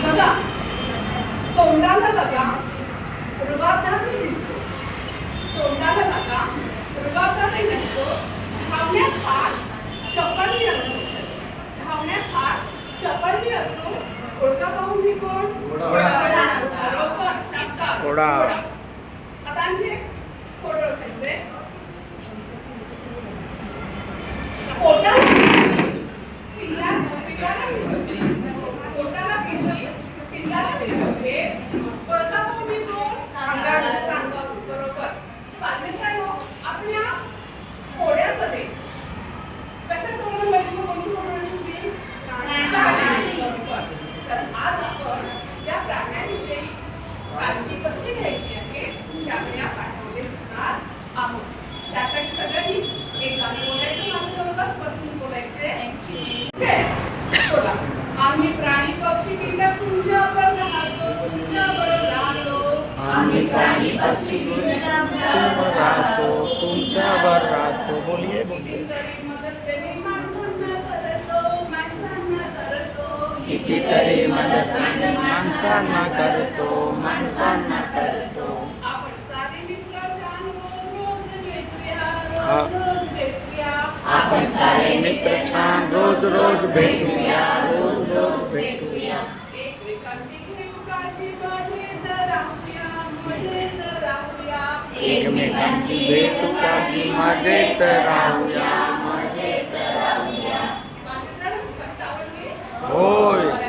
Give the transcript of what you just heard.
बघा, तोंडाला लगा रुबाबदारही दिसतो, तोंडाला लगा रुबाबदारही दिसतो, धावण्यात हात चपळही असतो, धावण्यात हात चपळही असतो. घोडका पाहून मी कोण? बरोबर, शाबास. घोडा. आता आणखी एक घोडं ओळखायचंय. पोटाला पिशवी, पिल्लाला पिशवी, पोटाला पिशवी, पिल्लाला पिशवी, घोडका पाहून मी कोण? कांगारू. बरोबर. मित्रांनो, आपल्या घोड्यामध्ये कशाचं वर्णन बघितलं? कोणती वर्णन शिकली? बरोबर. तर आज आपण या प्राण्यांविषयी काळजी कशी घ्यायची आहे त्याकडे या पाठामध्ये शिकणार आहोत. त्यासाठी सगळ्यांनी एक गाणं बोलायचं माझ्याबरोबर, बसून बोलायचे. बोला. आम्ही प्राणी पक्षी कीटक तुमच्यावर राहतो, तुमच्यावर राहतो. आम्ही प्राणी पक्षी तुमच्यावर राहतो, तुमच्यावर राहतो. बोलिए बोलिए. कितीतरी मदत प्रेमी माणसांना करतो, माणसांना करतो. कितीतरी मदत माणसांना करतो, माणसांना करतो. आपण सारे मित्र छान रोज रोज भेटूया, रोज रोज भेटूया. आपण सारे मित्र छान रोज रोज भेटूया, रोज रोज भेटूया. एकमेकांची घेऊ काळजी, मजेत राहूया, मजेत राहूया. एकमेकांची भेटू काळजी, मजेत राहूया, मजेत राहूया. बालमित्रांनो, कविता आवडली? होय.